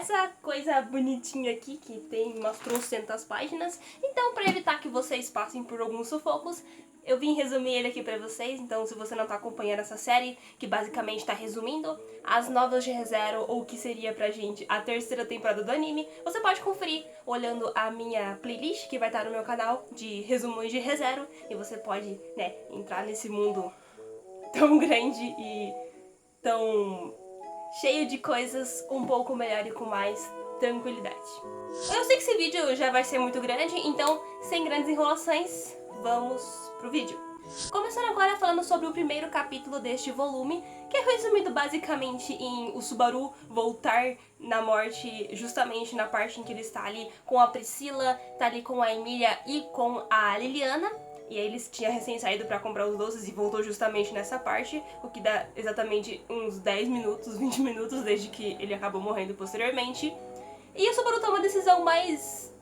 essa coisa bonitinha aqui, que tem umas trocentas páginas. Então, pra evitar que vocês passem por alguns sufocos, eu vim resumir ele aqui pra vocês. Então, se você não tá acompanhando essa série, que basicamente tá resumindo as novas de ReZero, ou o que seria pra gente a terceira temporada do anime, você pode conferir olhando a minha playlist, que vai estar no meu canal, de resumos de ReZero. E você pode, né, entrar nesse mundo tão grande e tão cheio de coisas um pouco melhor e com mais tranquilidade. Eu sei que esse vídeo já vai ser muito grande, então, sem grandes enrolações, vamos pro vídeo. Começando agora falando sobre o primeiro capítulo deste volume, que é resumido basicamente em o Subaru voltar na morte justamente na parte em que ele está ali com a Priscila, tá ali com a Emília e com a Liliana. E aí eles tinham recém saído pra comprar os doces e voltou justamente nessa parte, o que dá exatamente uns 10 minutos, 20 minutos desde que ele acabou morrendo posteriormente. E o Subaru toma a decisão mais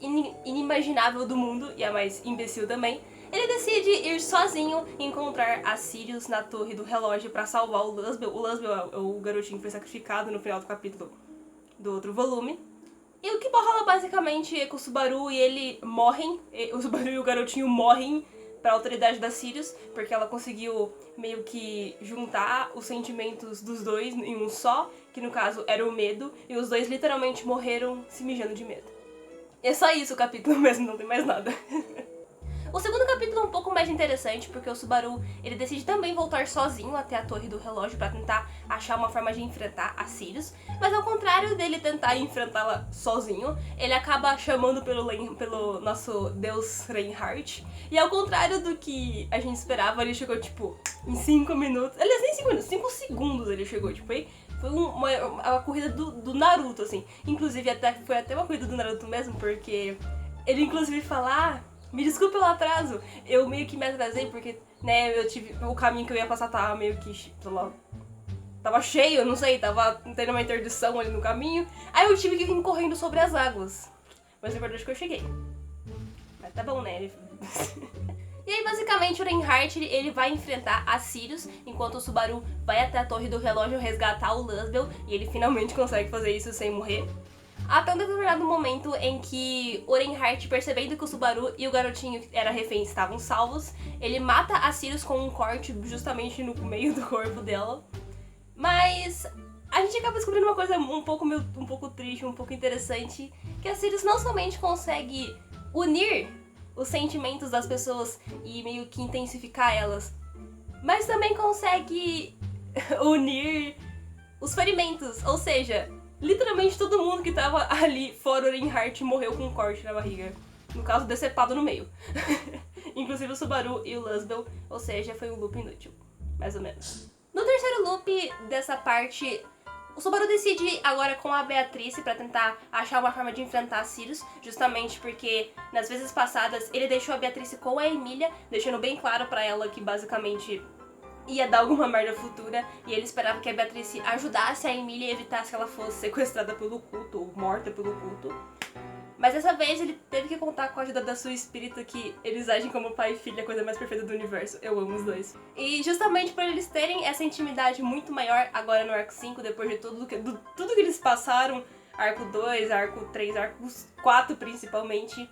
inimaginável do mundo, e a mais imbecil também. Ele decide ir sozinho encontrar a Sirius na torre do relógio pra salvar o Luzbel. O Luzbel é o garotinho que foi sacrificado no final do capítulo do outro volume. E o que rola basicamente é que o Subaru e ele morrem, o Subaru e o garotinho morrem pra autoridade da Sirius, porque ela conseguiu meio que juntar os sentimentos dos dois em um só, que no caso era o medo, e os dois literalmente morreram se mijando de medo. E é só isso o capítulo mesmo, não tem mais nada. O segundo capítulo é um pouco mais interessante, porque o Subaru ele decide também voltar sozinho até a torre do relógio pra tentar achar uma forma de enfrentar a Sirius, mas ao contrário dele tentar enfrentá-la sozinho, ele acaba chamando pelo nosso deus Reinhardt, e ao contrário do que a gente esperava, ele chegou tipo em 5 minutos, aliás nem 5 minutos, 5 segundos ele chegou, tipo, foi uma corrida do Naruto, assim. Inclusive foi até uma corrida do Naruto mesmo, porque ele inclusive fala, me desculpe pelo atraso, eu meio que me atrasei porque, né, o caminho que eu ia passar tava meio que, sei lá, tava cheio, não sei, tava tendo uma interdição ali no caminho, aí eu tive que vir correndo sobre as águas. Mas é verdade que eu cheguei. Mas tá bom, né? E aí, basicamente, o Reinhardt, ele vai enfrentar a Sirius, enquanto o Subaru vai até a torre do relógio resgatar o Luzbel, e ele finalmente consegue fazer isso sem morrer. Até um determinado momento em que o Reinhardt, percebendo que o Subaru e o garotinho que era refém estavam salvos, ele mata a Sirius com um corte justamente no meio do corpo dela. Mas a gente acaba descobrindo uma coisa um pouco triste, um pouco interessante, que a Sirius não somente consegue unir os sentimentos das pessoas e meio que intensificar elas, mas também consegue unir os ferimentos, ou seja, literalmente todo mundo que tava ali fora o Reinhardt morreu com um corte na barriga. No caso, decepado no meio. Inclusive o Subaru e o Luzbel, ou seja, foi um loop inútil. Mais ou menos. No terceiro loop dessa parte, o Subaru decide ir agora com a Beatrice pra tentar achar uma forma de enfrentar a Sirius, justamente porque nas vezes passadas ele deixou a Beatrice com a Emília, deixando bem claro pra ela que basicamente ia dar alguma merda futura, e ele esperava que a Beatrice ajudasse a Emília e evitasse que ela fosse sequestrada pelo culto, ou morta pelo culto. Mas dessa vez ele teve que contar com a ajuda da sua espírita, que eles agem como pai e filha, a coisa mais perfeita do universo. Eu amo os dois. E justamente por eles terem essa intimidade muito maior agora no arco 5, depois de tudo que eles passaram, arco 2, arco 3, arco 4 principalmente,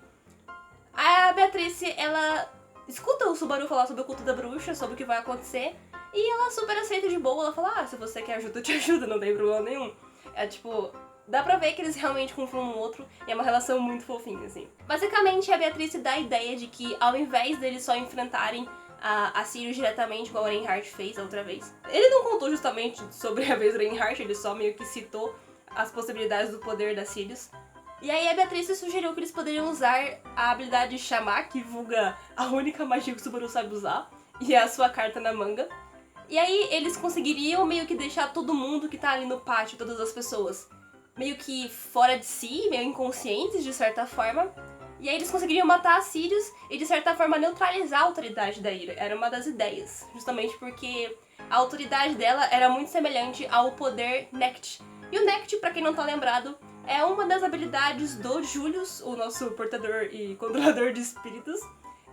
a Beatrice, ela escuta o Subaru falar sobre o culto da bruxa, sobre o que vai acontecer, e ela super aceita de boa, ela fala, se você quer ajuda, eu te ajudo, não tem problema nenhum. É tipo, dá pra ver que eles realmente confiam um no outro, e é uma relação muito fofinha, assim. Basicamente, a Beatrice dá a ideia de que, ao invés deles só enfrentarem a Sirius diretamente, igual o Reinhardt fez a outra vez. Ele não contou justamente sobre a vez do Reinhardt, ele só meio que citou as possibilidades do poder da Sirius. E aí a Beatrice sugeriu que eles poderiam usar a habilidade de chamar, que vulga a única magia que o Subaru sabe usar, e é a sua carta na manga. E aí eles conseguiriam meio que deixar todo mundo que tá ali no pátio, todas as pessoas, meio que fora de si, meio inconscientes de certa forma. E aí eles conseguiriam matar a Sirius e de certa forma neutralizar a autoridade da Ira. Era uma das ideias, justamente porque a autoridade dela era muito semelhante ao poder Nect. E o Nect, pra quem não tá lembrado, é uma das habilidades do Julius, o nosso portador e controlador de espíritos.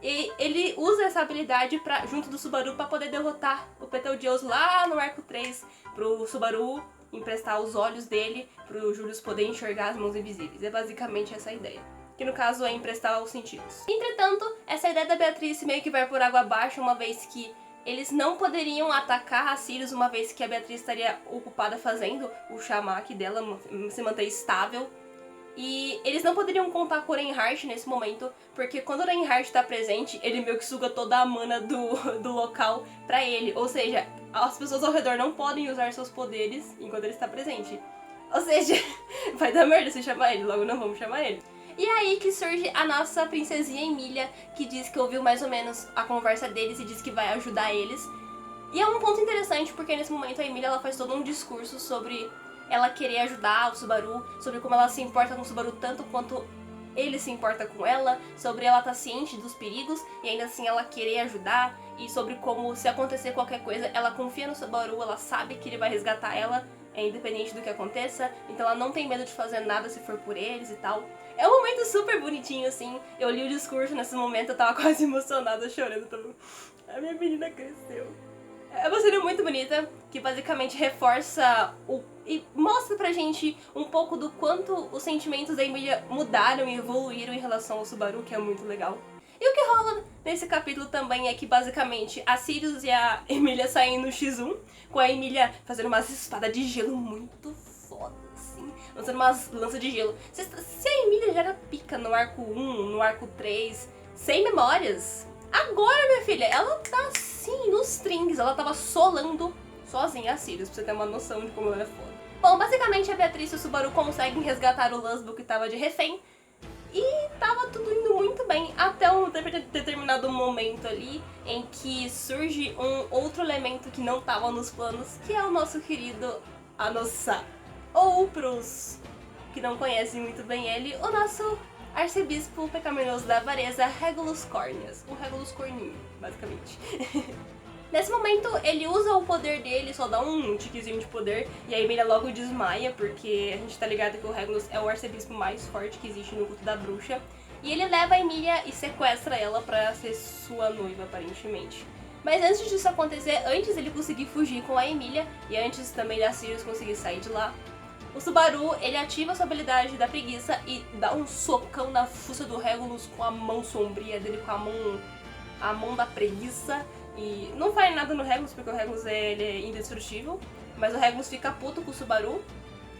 E ele usa essa habilidade junto do Subaru pra poder derrotar o Betelgeuse lá no arco 3, pro Subaru emprestar os olhos dele pro Julius poder enxergar as mãos invisíveis. É basicamente essa a ideia. Que no caso é emprestar os sentidos. Entretanto, essa ideia da Beatriz meio que vai por água abaixo, uma vez que eles não poderiam atacar a Sirius, uma vez que a Beatriz estaria ocupada fazendo o Shamak dela se manter estável. E eles não poderiam contar com o Reinhardt nesse momento, porque quando o Reinhardt tá presente, ele meio que suga toda a mana do local pra ele. Ou seja, as pessoas ao redor não podem usar seus poderes enquanto ele está presente. Ou seja, vai dar merda se chamar ele, logo não vamos chamar ele. E é aí que surge a nossa princesinha Emília, que diz que ouviu mais ou menos a conversa deles e diz que vai ajudar eles. E é um ponto interessante, porque nesse momento a Emília ela faz todo um discurso sobre ela querer ajudar o Subaru, sobre como ela se importa com o Subaru tanto quanto ele se importa com ela, sobre ela estar ciente dos perigos e ainda assim ela querer ajudar, e sobre como se acontecer qualquer coisa, ela confia no Subaru, ela sabe que ele vai resgatar ela, independente do que aconteça, então ela não tem medo de fazer nada se for por eles e tal. É um momento super bonitinho, assim. Eu li o discurso nesse momento, eu tava quase emocionada, chorando. A minha menina cresceu. É uma cena muito bonita, que basicamente reforça e mostra pra gente um pouco do quanto os sentimentos da Emília mudaram e evoluíram em relação ao Subaru, que é muito legal. E o que rola nesse capítulo também é que basicamente a Sirius e a Emília saem no X1, com a Emília fazendo umas espadas de gelo muito foda, assim, lançando umas lanças de gelo. Se a Emília já era pica no arco 1, no arco 3, sem memórias, agora, minha filha, ela tá assim, nos strings, ela tava solando sozinha a Sirius, pra você ter uma noção de como ela é foda. Bom, basicamente a Beatriz e o Subaru conseguem resgatar o Lusbel que tava de refém, e tava tudo indo muito bem, até um determinado momento ali, em que surge um outro elemento que não tava nos planos, que é o nosso querido Anossa. Ou pros que não conhecem muito bem ele, o nosso arcebispo pecaminoso da avareza, Regulus Corneas. O Regulus Corninho, basicamente. Nesse momento, ele usa o poder dele, só dá um tiquezinho de poder, e a Emília logo desmaia, porque a gente tá ligado que o Regulus é o arcebispo mais forte que existe no culto da bruxa. E ele leva a Emília e sequestra ela pra ser sua noiva, aparentemente. Mas antes disso acontecer, antes ele conseguir fugir com a Emília, e antes também da Sirius conseguir sair de lá, o Subaru, ele ativa sua habilidade da preguiça e dá um socão na fuça do Regulus com a mão sombria dele, com a mão da preguiça. E não faz nada no Regulus, porque o Regulus ele é indestrutível, mas o Regulus fica puto com o Subaru.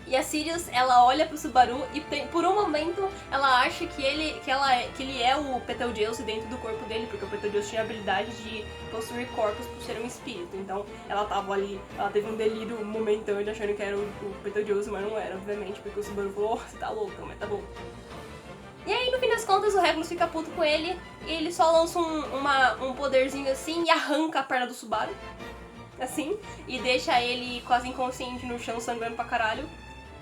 E a Sirius, ela olha pro Subaru e por um momento ela acha que ele é o Betelgeuse dentro do corpo dele, porque o Betelgeuse tinha a habilidade de possuir corpos por ser um espírito. Então ela tava ali, ela teve um delírio momentâneo achando que era o Betelgeuse, mas não era, obviamente, porque o Subaru falou, você tá louca, mas tá bom. E aí, no fim das contas, o Regulus fica puto com ele, e ele só lança um poderzinho assim e arranca a perna do Subaru, assim, e deixa ele quase inconsciente no chão, sangrando pra caralho.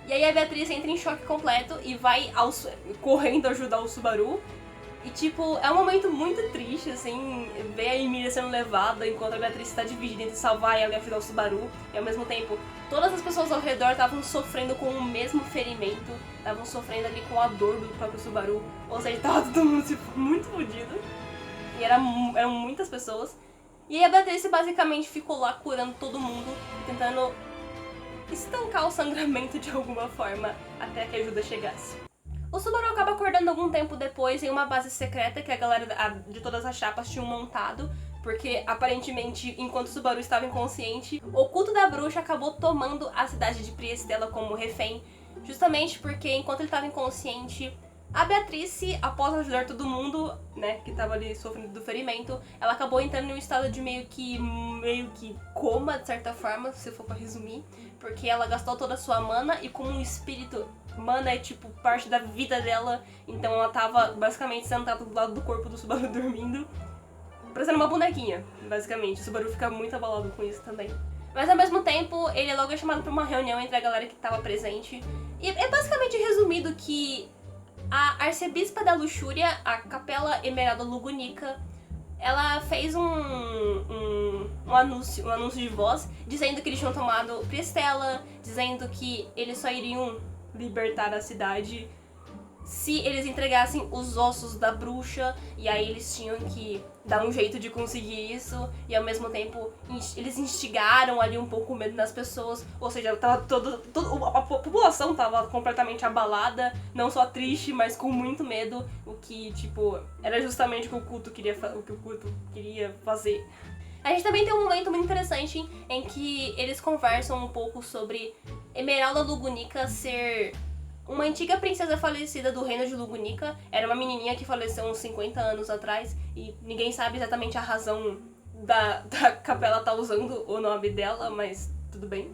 E aí a Beatriz entra em choque completo e vai correndo ajudar o Subaru. E tipo, é um momento muito triste, assim, ver a Emília sendo levada enquanto a Beatriz está dividida entre salvar ela e ajudar o Subaru. E ao mesmo tempo, todas as pessoas ao redor estavam sofrendo com o mesmo ferimento, estavam sofrendo ali com a dor do próprio Subaru. Ou seja, tava todo mundo tipo, muito fodido. E eram muitas pessoas. E a Beatriz basicamente ficou lá curando todo mundo, tentando estancar o sangramento de alguma forma até que a ajuda chegasse. O Subaru acaba acordando algum tempo depois em uma base secreta que a galera de todas as chapas tinham montado, porque aparentemente, enquanto o Subaru estava inconsciente, o culto da bruxa acabou tomando a cidade de Priestella como refém, justamente porque enquanto ele estava inconsciente, a Beatriz, após ajudar todo mundo, né, que tava ali sofrendo do ferimento, ela acabou entrando em um estado de meio que coma, de certa forma, se for pra resumir, porque ela gastou toda a sua mana e como um espírito, mana é tipo parte da vida dela, então ela tava basicamente sentada do lado do corpo do Subaru dormindo, parecendo uma bonequinha, basicamente. O Subaru fica muito abalado com isso também. Mas ao mesmo tempo, ele logo é chamado pra uma reunião entre a galera que tava presente, e é basicamente resumido que a arcebispa da luxúria, a Capela Emeralda Lugunica, ela fez um anúncio de voz dizendo que eles tinham tomado Priestella, dizendo que eles só iriam libertar a cidade se eles entregassem os ossos da bruxa, e aí eles tinham que dar um jeito de conseguir isso, e ao mesmo tempo eles instigaram ali um pouco o medo nas pessoas, ou seja, tava a população tava completamente abalada, não só triste, mas com muito medo, o que, tipo, era justamente o que o culto queria fazer. A gente também tem um momento muito interessante em que eles conversam um pouco sobre Esmeralda Lugunica ser uma antiga princesa falecida do reino de Lugunica. Era uma menininha que faleceu uns 50 anos atrás e ninguém sabe exatamente a razão da capela tá usando o nome dela, mas tudo bem.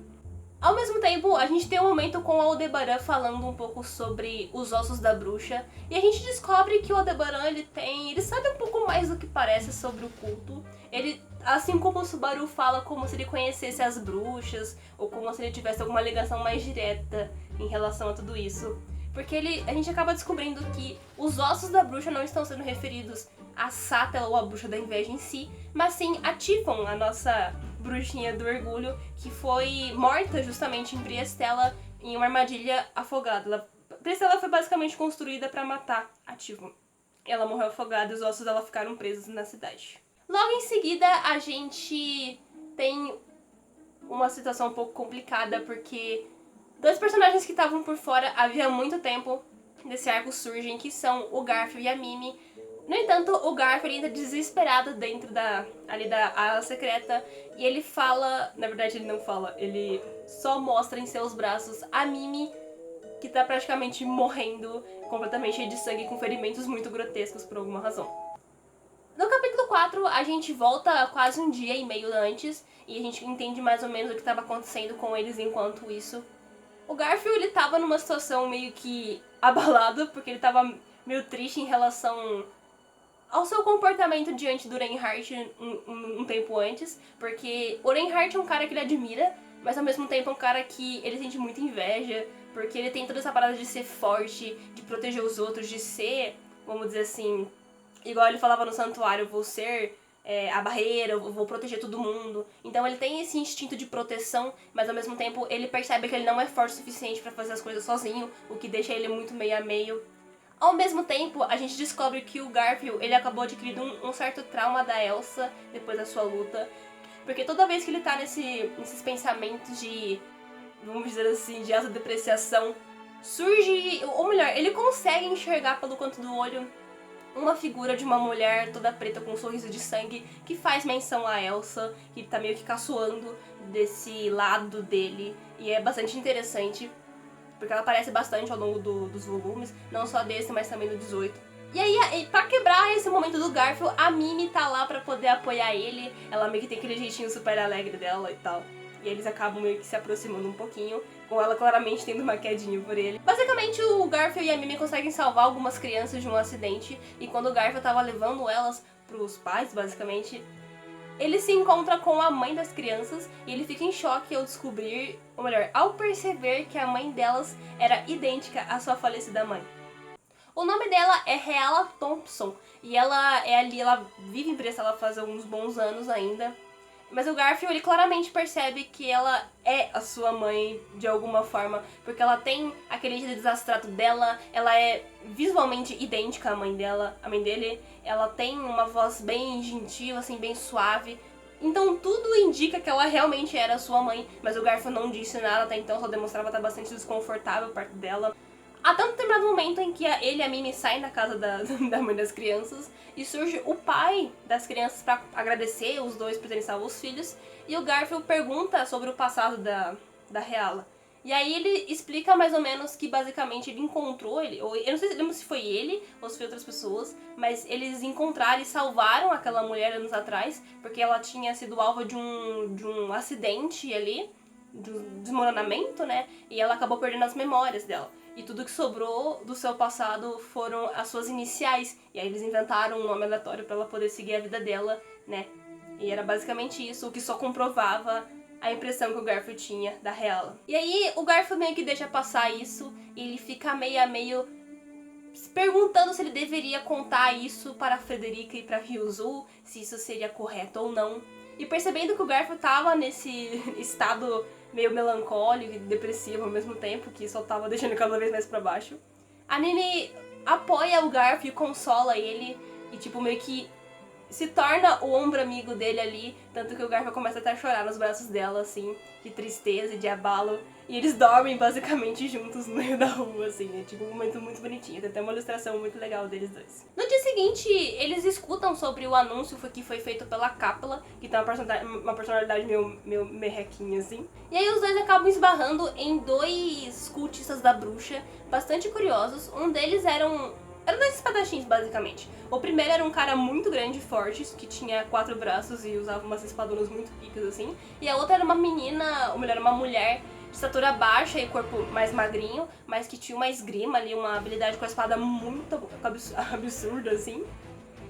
Ao mesmo tempo, a gente tem um momento com o Aldebaran falando um pouco sobre os ossos da bruxa, e a gente descobre que o Aldebaran, ele sabe um pouco mais do que parece sobre o culto. Ele, assim como o Subaru fala como se ele conhecesse as bruxas, ou como se ele tivesse alguma ligação mais direta em relação a tudo isso. Porque a gente acaba descobrindo que os ossos da bruxa não estão sendo referidos a Sátela ou a bruxa da inveja em si, mas sim a Tifon, a nossa bruxinha do orgulho, que foi morta justamente em Briestella em uma armadilha afogada. Briestella foi basicamente construída para matar a Tifon. Ela morreu afogada e os ossos dela ficaram presos na cidade. Logo em seguida, a gente tem uma situação um pouco complicada, porque dois personagens que estavam por fora havia muito tempo desse arco surgem, que são o Garfio e a Mimi. No entanto, o Garfio ainda desesperado dentro da ala secreta, e ele fala, na verdade ele não fala, ele só mostra em seus braços a Mimi, que tá praticamente morrendo, completamente cheia de sangue, com ferimentos muito grotescos por alguma razão. No capítulo 4, a gente volta quase um dia e meio antes, e a gente entende mais ou menos o que estava acontecendo com eles enquanto isso. O Garfio, ele tava numa situação meio que abalado, porque ele tava meio triste em relação ao seu comportamento diante do Reinhardt um tempo antes, porque o Reinhardt é um cara que ele admira, mas ao mesmo tempo é um cara que ele sente muita inveja, porque ele tem toda essa parada de ser forte, de proteger os outros, de ser, vamos dizer assim, igual ele falava no santuário, vou ser a barreira, eu vou proteger todo mundo. Então ele tem esse instinto de proteção, mas ao mesmo tempo ele percebe que ele não é forte o suficiente pra fazer as coisas sozinho, o que deixa ele muito meio a meio. Ao mesmo tempo, a gente descobre que o Garfio, ele acabou adquirindo um certo trauma da Elsa depois da sua luta, porque toda vez que ele tá nesses pensamentos de, vamos dizer assim, de autodepreciação, surge, ou melhor, ele consegue enxergar pelo canto do olho uma figura de uma mulher toda preta com um sorriso de sangue que faz menção a Elsa, que tá meio que caçoando desse lado dele, e é bastante interessante, porque ela aparece bastante ao longo dos volumes, não só desse, mas também do 18. E aí, pra quebrar esse momento do Garfio, a Mimi tá lá pra poder apoiar ele, ela meio que tem aquele jeitinho super alegre dela e tal. E eles acabam meio que se aproximando um pouquinho, com ela claramente tendo uma quedinha por ele. Basicamente, o Garfio e a Mimi conseguem salvar algumas crianças de um acidente, e quando o Garfio tava levando elas pros pais, basicamente, ele se encontra com a mãe das crianças e ele fica em choque ao descobrir, ou melhor, ao perceber que a mãe delas era idêntica à sua falecida mãe. O nome dela é Reala Thompson e ela vive em Bristol faz alguns bons anos ainda. Mas o Garfio, ele claramente percebe que ela é a sua mãe de alguma forma, porque ela tem aquele jeito desastrado dela, ela é visualmente idêntica à mãe dela, a mãe dele, ela tem uma voz bem gentil, assim, bem suave. Então tudo indica que ela realmente era a sua mãe, mas o Garfio não disse nada até então, só demonstrava estar bastante desconfortável perto dela. Há tanto determinado momento em que ele e a Mimi saem da casa da mãe das crianças e surge o pai das crianças pra agradecer os dois por terem salvo os filhos, e o Garfio pergunta sobre o passado da Reala. E aí ele explica mais ou menos que basicamente ele encontrou ele, ou eu não sei se foi ele ou se foi outras pessoas, mas eles encontraram e salvaram aquela mulher anos atrás, porque ela tinha sido alvo de um acidente ali, de um desmoronamento, né? E ela acabou perdendo as memórias dela. E tudo que sobrou do seu passado foram as suas iniciais. E aí eles inventaram um nome aleatório pra ela poder seguir a vida dela, né? E era basicamente isso, o que só comprovava a impressão que o Garfio tinha da Reala. E aí o Garfio meio que deixa passar isso, e ele fica meio a meio se perguntando se ele deveria contar isso para a Frederica e para Ryuzu, se isso seria correto ou não. E percebendo que o Garfio tava nesse estado meio melancólico e depressivo ao mesmo tempo, que só tava deixando cada vez mais pra baixo, A Nini apoia o Garfield e consola ele e, tipo, meio que se torna o ombro amigo dele ali, tanto que o Garfield começa até a chorar nos braços dela, assim, de tristeza e de abalo. E eles dormem basicamente juntos no meio da rua, assim, é tipo um momento muito bonitinho, tem até uma ilustração muito legal deles dois. No dia seguinte, eles escutam sobre o anúncio que foi feito pela Cápula, que tem uma personalidade meio merrequinha, assim. E aí os dois acabam esbarrando em dois cultistas da bruxa, bastante curiosos. Um deles eram dois espadachins, basicamente. O primeiro era um cara muito grande e forte, que tinha 4 braços e usava umas espadonas muito picas, assim. E a outra era uma menina, ou melhor, uma mulher de estatura baixa e corpo mais magrinho, mas que tinha uma esgrima ali, uma habilidade com a espada muito absurda, assim.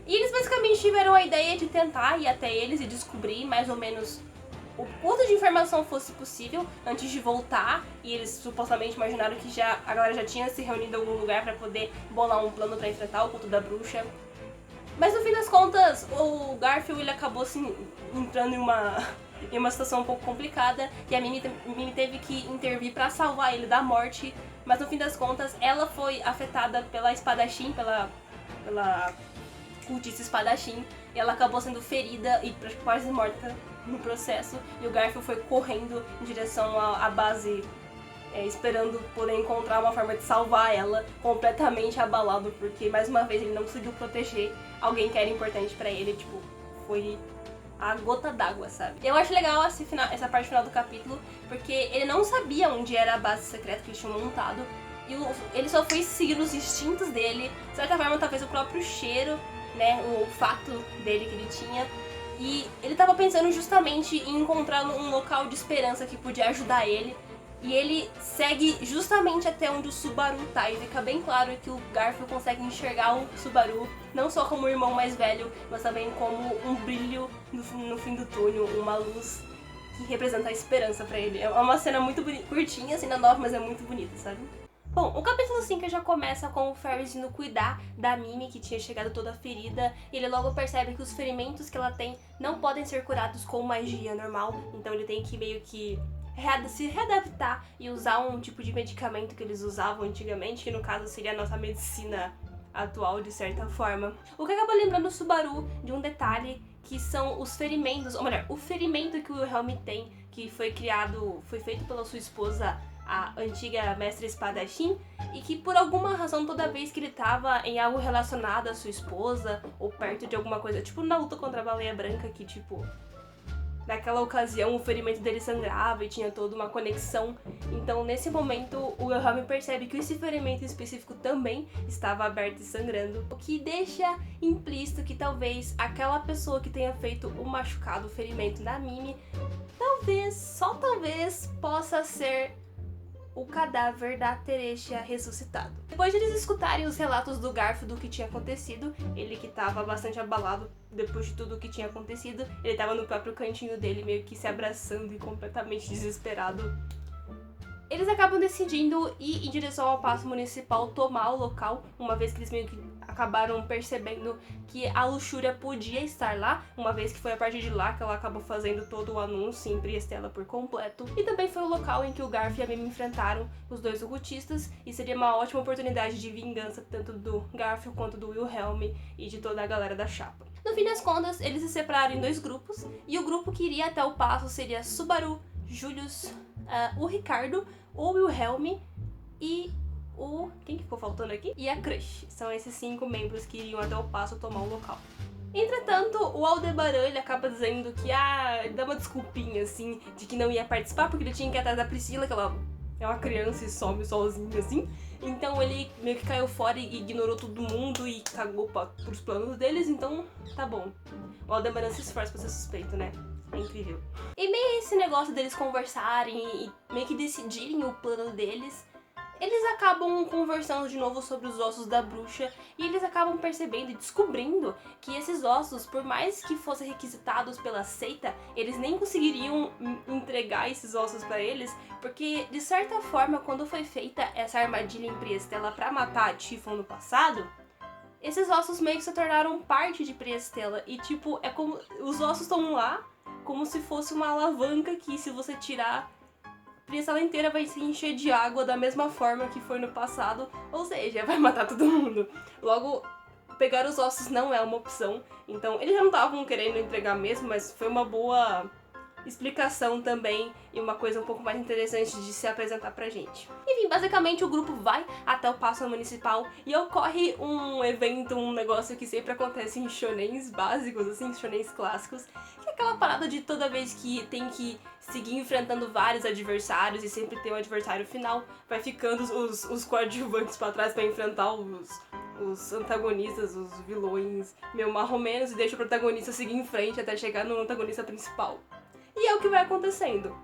E eles basicamente tiveram a ideia de tentar ir até eles e descobrir mais ou menos o quanto de informação fosse possível antes de voltar, e eles supostamente imaginaram que a galera já tinha se reunido em algum lugar pra poder bolar um plano pra enfrentar o culto da bruxa. Mas no fim das contas, o Garfield ele acabou assim, entrando em uma situação um pouco complicada, e a Mimi teve que intervir pra salvar ele da morte, mas no fim das contas ela foi afetada pela espadachim, pela cultista espadachim, e ela acabou sendo ferida e quase morta no processo, e o Garfield foi correndo em direção à base, esperando poder encontrar uma forma de salvar ela, completamente abalado, porque mais uma vez ele não conseguiu proteger alguém que era importante pra ele, tipo, foi a gota d'água, sabe? Eu acho legal essa parte final do capítulo, porque ele não sabia onde era a base secreta que eles tinham montado, e ele só foi seguir os instintos dele, de certa forma talvez o próprio cheiro, né, o olfato dele que ele tinha. E ele tava pensando justamente em encontrar um local de esperança que podia ajudar ele. E ele segue justamente até onde o Subaru tá. E fica bem claro que o Garfield consegue enxergar o Subaru não só como o irmão mais velho, mas também como um brilho no fim do túnel, uma luz que representa a esperança pra ele. É uma cena muito curtinha, assim, na nova, mas é muito bonita, sabe? Bom, o capítulo 5 já começa com o Ferris indo cuidar da Mimi, que tinha chegado toda ferida, e ele logo percebe que os ferimentos que ela tem não podem ser curados com magia normal, então ele tem que meio que se readaptar e usar um tipo de medicamento que eles usavam antigamente, que no caso seria a nossa medicina atual, de certa forma. O que acaba lembrando o Subaru de um detalhe, que são os ferimentos, ou melhor, o ferimento que o Wilhelm tem, que foi feito pela sua esposa, a antiga mestra espadachim, e que por alguma razão toda vez que ele tava em algo relacionado à sua esposa, ou perto de alguma coisa, tipo na luta contra a baleia branca, que tipo, naquela ocasião o ferimento dele sangrava e tinha toda uma conexão. Então nesse momento o Wilhelm percebe que esse ferimento específico também estava aberto e sangrando, o que deixa implícito que talvez aquela pessoa que tenha feito o machucado, o ferimento na Mimi, talvez, só talvez, possa ser o cadáver da Teresia ressuscitado. Depois de eles escutarem os relatos do Garfield do que tinha acontecido, ele que estava bastante abalado depois de tudo o que tinha acontecido, ele estava no próprio cantinho dele, meio que se abraçando e completamente desesperado. Eles acabam decidindo ir em direção ao Paço Municipal, tomar o local, uma vez que eles meio que acabaram percebendo que a Luxúria podia estar lá, uma vez que foi a partir de lá que ela acabou fazendo todo o anúncio em Priestella por completo. E também foi o local em que o Garf e a Mimi enfrentaram os dois ocultistas, e seria uma ótima oportunidade de vingança tanto do Garf quanto do Wilhelm e de toda a galera da chapa. No fim das contas, eles se separaram em dois grupos, e o grupo que iria até o paço seria Subaru, Julius, o Ricardo, o Wilhelm e quem que ficou faltando aqui? E a Crush. São esses 5 membros que iriam até o paço tomar o local. Entretanto, o Aldebaran ele acaba dizendo que ele dá uma desculpinha assim de que não ia participar porque ele tinha que ir atrás da Priscila, que ela é uma criança e some sozinha assim. Então ele meio que caiu fora e ignorou todo mundo e cagou pros planos deles, então tá bom. O Aldebaran se esforça pra ser suspeito, né? É incrível. E meio esse negócio deles conversarem e meio que decidirem o plano deles, eles acabam conversando de novo sobre os ossos da bruxa, e eles acabam percebendo e descobrindo que esses ossos, por mais que fossem requisitados pela seita, eles nem conseguiriam entregar esses ossos pra eles, porque de certa forma, quando foi feita essa armadilha em Priestella pra matar a Typhon no passado, esses ossos meio que se tornaram parte de Priestella, e tipo, é como os ossos estão lá como se fosse uma alavanca que, se você tirar, sala inteira vai se encher de água da mesma forma que foi no passado, ou seja, vai matar todo mundo. Logo, pegar os ossos não é uma opção, então eles já não estavam querendo entregar mesmo, mas foi uma boa explicação também e uma coisa um pouco mais interessante de se apresentar pra gente. Enfim, basicamente o grupo vai até o Paço Municipal e ocorre um evento, um negócio que sempre acontece em shonens básicos, assim, shonens clássicos, que é aquela parada de toda vez que tem que seguir enfrentando vários adversários e sempre ter um adversário final, vai ficando os coadjuvantes pra trás pra enfrentar os antagonistas, os vilões meio marromenos e deixa o protagonista seguir em frente até chegar no antagonista principal. E é o que vai acontecendo.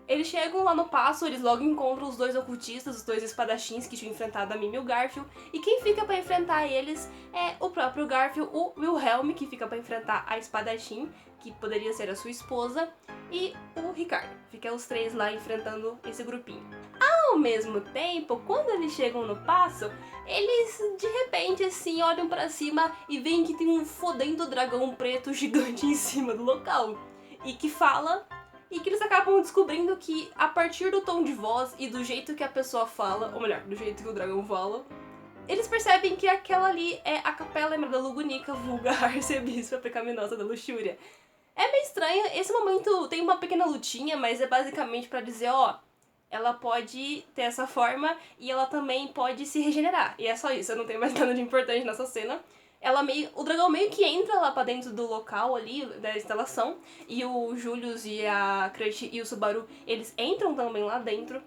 Eles chegam lá no paço, eles logo encontram os dois ocultistas, os dois espadachins que tinham enfrentado a Mimi e o Garfield, e quem fica pra enfrentar eles é o próprio Garfield, o Wilhelm, que fica pra enfrentar a espadachim, que poderia ser a sua esposa, e o Ricardo. Fica os três lá enfrentando esse grupinho. Ao mesmo tempo, quando eles chegam no paço, eles de repente assim olham pra cima e veem que tem um fodendo dragão preto gigante em cima do local. E que fala, e que eles acabam descobrindo que a partir do tom de voz e do jeito que a pessoa fala, ou melhor, do jeito que o dragão fala, eles percebem que aquela ali é a Capela Emeralda Lugunica, vulga arcebispa pecaminosa da luxúria. É meio estranho, esse momento tem uma pequena lutinha, mas é basicamente pra dizer, ó, ela pode ter essa forma e ela também pode se regenerar. E é só isso, não tem mais nada de importante nessa cena. O dragão meio que entra lá pra dentro do local ali, da instalação, e o Julius e a Crush e o Subaru, eles entram também lá dentro.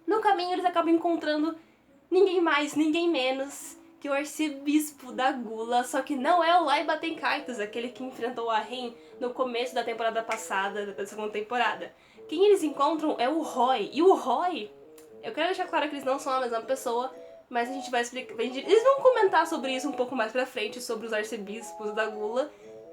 No caminho eles acabam encontrando ninguém mais, ninguém menos que o arcebispo da Gula, só que não é o Lai Batenkaitos, aquele que enfrentou a Ren no começo da temporada passada, da segunda temporada. Quem eles encontram é o Roy, e o Roy, eu quero deixar claro que eles não são a mesma pessoa, mas a gente vai explicar. Eles vão comentar sobre isso um pouco mais pra frente, sobre os arcebispos da Gula.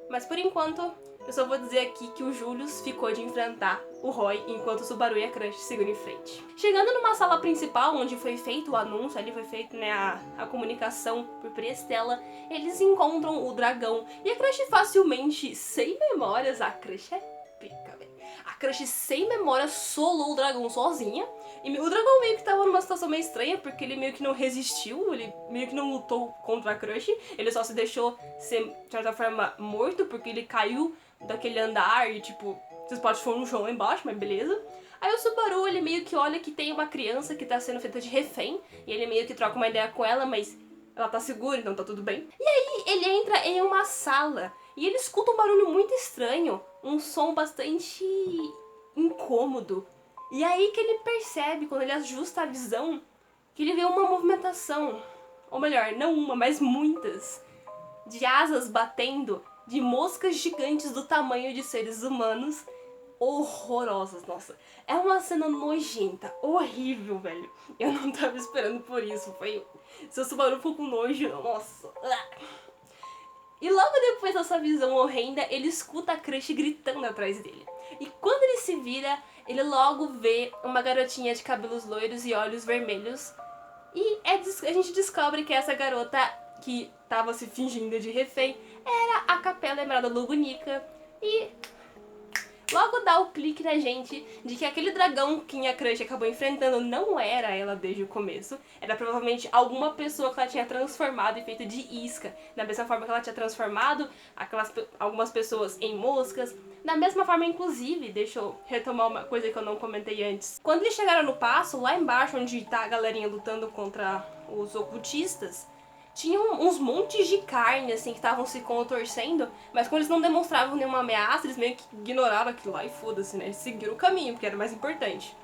Mas por enquanto, eu só vou dizer aqui que o Julius ficou de enfrentar o Roy, enquanto o Subaru e a Crush seguiram em frente. Chegando numa sala principal, onde foi feito o anúncio, ali foi feita, né, a comunicação por Prestella, eles encontram o dragão. E a Crush facilmente, sem memórias, a Crush é pica, velho. A Crush sem memória solou o dragão sozinha. E o dragão meio que tava numa situação meio estranha, porque ele meio que não resistiu, ele meio que não lutou contra a Crush, ele só se deixou ser, de certa forma, morto, porque ele caiu daquele andar e, tipo, vocês podem pôr no chão lá embaixo, mas beleza. Aí o Subaru, ele meio que olha que tem uma criança que tá sendo feita de refém, e ele meio que troca uma ideia com ela, mas ela tá segura, então tá tudo bem. E aí ele entra em uma sala, e ele escuta um barulho muito estranho, um som bastante incômodo. E aí que ele percebe, quando ele ajusta a visão, que ele vê uma movimentação, ou melhor, não uma, mas muitas, de asas batendo, de moscas gigantes do tamanho de seres humanos, horrorosas, nossa. É uma cena nojenta, horrível, velho. Eu não tava esperando por isso, foi... Se o Subaru ficou com nojo, nossa... E logo depois dessa visão horrenda, ele escuta a Crush gritando atrás dele. E quando ele se vira, ele logo vê uma garotinha de cabelos loiros e olhos vermelhos. E a gente descobre que essa garota que tava se fingindo de refém era a Capela Emeralda Lugunica. E logo dá o clique na gente de que aquele dragão que a Crush acabou enfrentando não era ela desde o começo. Era provavelmente alguma pessoa que ela tinha transformado e feito de isca. Da mesma forma que ela tinha transformado algumas pessoas em moscas. Da mesma forma, inclusive, deixa eu retomar uma coisa que eu não comentei antes. Quando eles chegaram no paço, lá embaixo onde tá a galerinha lutando contra os ocultistas, tinham uns montes de carne, assim, que estavam se contorcendo, mas quando eles não demonstravam nenhuma ameaça, eles meio que ignoraram aquilo lá e foda-se, né? Eles seguiram o caminho, porque era mais importante.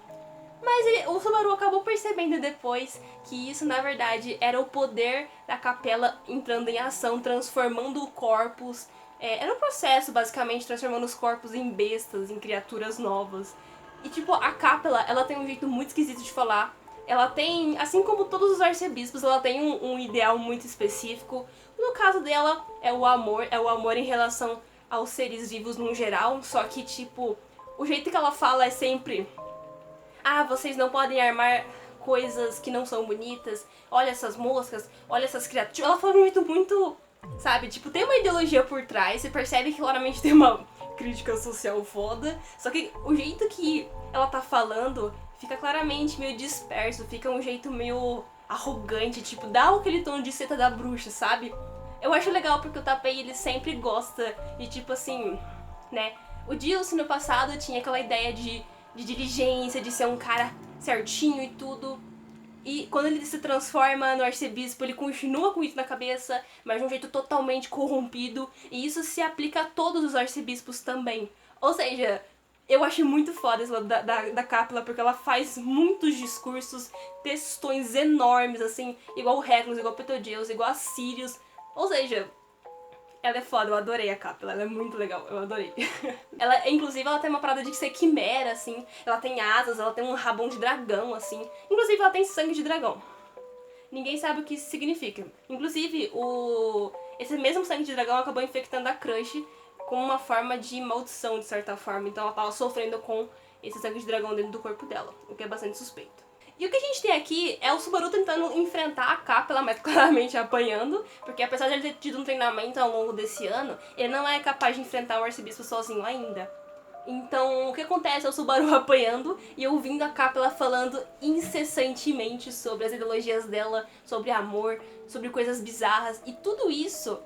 Mas o Subaru acabou percebendo depois que isso, na verdade, era o poder da capela entrando em ação, transformando corpos. Era um processo, basicamente, transformando os corpos em bestas, em criaturas novas. E, tipo, a capela, ela tem um jeito muito esquisito de falar. Ela tem, assim como todos os arcebispos, ela tem um ideal muito específico. No caso dela, é o amor em relação aos seres vivos no geral, só que, tipo, o jeito que ela fala é sempre: ah, vocês não podem armar coisas que não são bonitas, olha essas moscas, olha essas criaturas. Ela fala de um jeito muito, sabe, tipo, tem uma ideologia por trás, você percebe que claramente tem uma crítica social foda, só que o jeito que ela tá falando fica claramente meio disperso, fica um jeito meio arrogante, tipo, dá aquele tom de Seta da Bruxa, sabe? Eu acho legal porque o Tapei, ele sempre gosta de, tipo assim, né? O Dilce no passado tinha aquela ideia de diligência, de ser um cara certinho e tudo. E quando ele se transforma no arcebispo, ele continua com isso na cabeça, mas de um jeito totalmente corrompido. E isso se aplica a todos os arcebispos também. Ou seja, eu acho muito foda isso da Capela, porque ela faz muitos discursos, textões enormes, assim, igual o Regulus, igual o Betelgeuse, igual a Sirius. Ou seja, ela é foda, eu adorei a Capela, ela é muito legal, eu adorei. Ela, inclusive, ela tem uma parada de ser quimera, assim, ela tem asas, ela tem um rabão de dragão, assim. Inclusive, ela tem sangue de dragão. Ninguém sabe o que isso significa. Inclusive, esse mesmo sangue de dragão acabou infectando a Crush com uma forma de maldição, de certa forma. Então ela tava sofrendo com esse sangue de dragão dentro do corpo dela, o que é bastante suspeito. E o que a gente tem aqui é o Subaru tentando enfrentar a Capela, mas claramente apanhando, porque apesar de ele ter tido um treinamento ao longo desse ano, ele não é capaz de enfrentar o arcebispo sozinho ainda. Então, o que acontece é o Subaru apanhando e ouvindo a Capela falando incessantemente sobre as ideologias dela, sobre amor, sobre coisas bizarras, e tudo isso,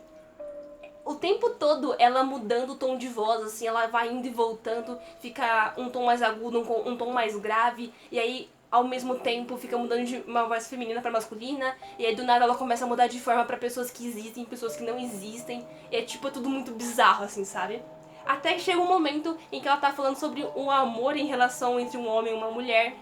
o tempo todo ela mudando o tom de voz, assim, ela vai indo e voltando, fica um tom mais agudo, um tom mais grave, e aí ao mesmo tempo fica mudando de uma voz feminina pra masculina, e aí do nada ela começa a mudar de forma pra pessoas que existem, pessoas que não existem, e é tipo, é tudo muito bizarro, assim, sabe? Até que chega um momento em que ela tá falando sobre um amor em relação entre um homem e uma mulher,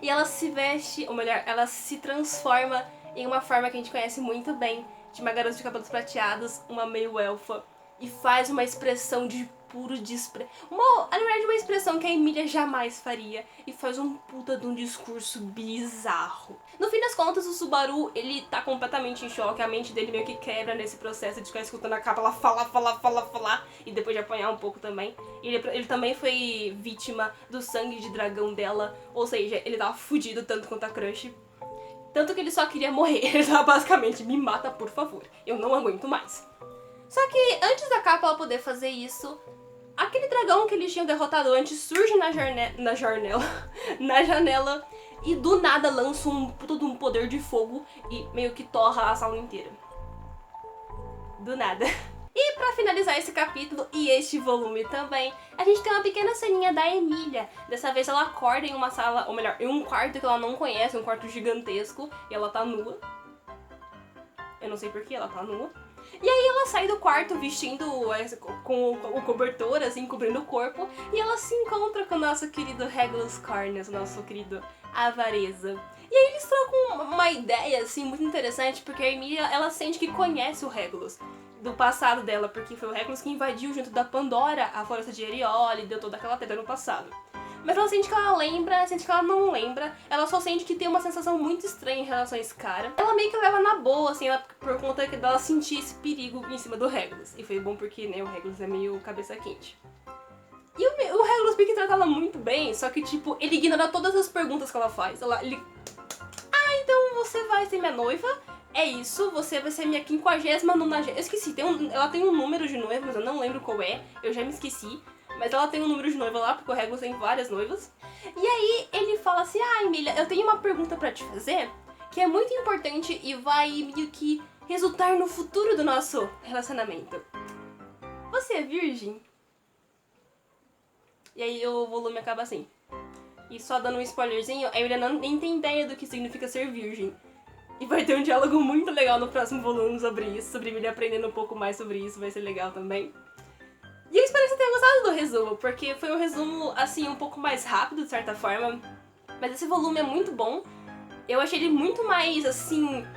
e ela se veste, ou melhor, ela se transforma em uma forma que a gente conhece muito bem, de uma garota de cabelos prateados, uma meio elfa, e faz uma expressão de puro desprezo. Na verdade, uma expressão que a Emília jamais faria, e faz um puta de um discurso bizarro. No fim das contas, o Subaru, ele tá completamente em choque, a mente dele meio que quebra nesse processo de ficar escutando a capa, ela falar, e depois de apanhar um pouco também. Ele também foi vítima do sangue de dragão dela, ou seja, ele tava fudido tanto quanto a Crush. Tanto que ele só queria morrer, ele tava basicamente, me mata por favor, eu não aguento mais. Só que antes da Capela poder fazer isso, aquele dragão que eles tinham derrotado antes surge na janela e do nada lança todo um poder de fogo e meio que torra a sala inteira. Do nada. E pra finalizar esse capítulo e este volume também, a gente tem uma pequena ceninha da Emília. Dessa vez ela acorda em uma sala, ou melhor, em um quarto que ela não conhece, um quarto gigantesco, e ela tá nua. Eu não sei porquê, ela tá nua. E aí ela sai do quarto vestindo com o cobertor, assim, cobrindo o corpo, e ela se encontra com o nosso querido Regulus Cornus, nosso querido Avareza. E aí eles trocam uma ideia, assim, muito interessante, porque a Emília, ela sente que conhece o Regulus do passado dela, porque foi o Regulus que invadiu junto da Pandora a floresta de Eriole e deu toda aquela treta no passado. Mas ela sente que ela lembra, sente que ela não lembra, ela só sente que tem uma sensação muito estranha em relação a esse cara. Ela meio que leva na boa, assim, por conta dela sentir esse perigo em cima do Regulus. E foi bom porque, né, o Regulus é meio cabeça quente. E o Regulus meio que trata ela muito bem, só que, tipo, ele ignora todas as perguntas que ela faz. Então você vai ser minha noiva? É isso, você vai ser minha 59ª... Eu esqueci, ela tem um número de noiva, mas eu não lembro qual é, eu já me esqueci. Mas ela tem um número de noiva lá, porque o Regulus tem várias noivas. E aí ele fala assim, Emília, eu tenho uma pergunta pra te fazer, que é muito importante e vai meio que resultar no futuro do nosso relacionamento. Você é virgem? E aí o volume acaba assim. E só dando um spoilerzinho, a Emília nem tem ideia do que significa ser virgem. E vai ter um diálogo muito legal no próximo volume sobre isso, sobre Emília aprendendo um pouco mais sobre isso, vai ser legal também. E eu espero que você tenha gostado do resumo, porque foi um resumo, assim, um pouco mais rápido, de certa forma. Mas esse volume é muito bom. Eu achei ele muito mais, assim,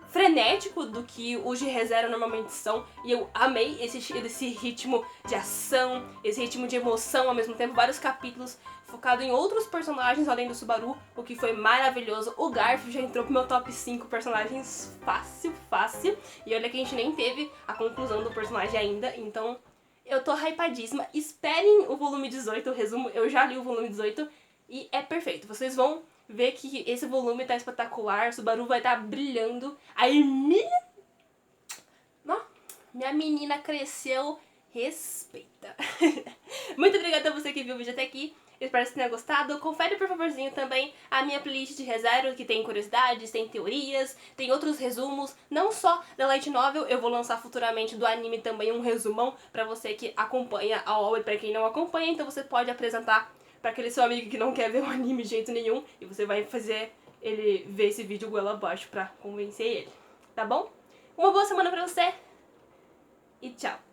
frenético do que os de ReZero normalmente são. E eu amei esse ritmo de ação, esse ritmo de emoção ao mesmo tempo. Vários capítulos focados em outros personagens além do Subaru, o que foi maravilhoso. O Garfield já entrou pro meu top 5 personagens fácil. E olha que a gente nem teve a conclusão do personagem ainda, então... Eu tô hypadíssima, esperem o volume 18, o resumo, eu já li o volume 18 e é perfeito. Vocês vão ver que esse volume tá espetacular, Subaru vai estar brilhando. A Emília... Não, minha menina cresceu, respeita. Muito obrigada a você que viu o vídeo até aqui. Eu espero que você tenha gostado. Confere, por favorzinho, também a minha playlist de reserva, que tem curiosidades, tem teorias, tem outros resumos, não só da light novel, eu vou lançar futuramente do anime também um resumão pra você que acompanha a obra e pra quem não acompanha, então você pode apresentar pra aquele seu amigo que não quer ver o anime de jeito nenhum, e você vai fazer ele ver esse vídeo goela abaixo pra convencer ele, tá bom? Uma boa semana pra você e tchau!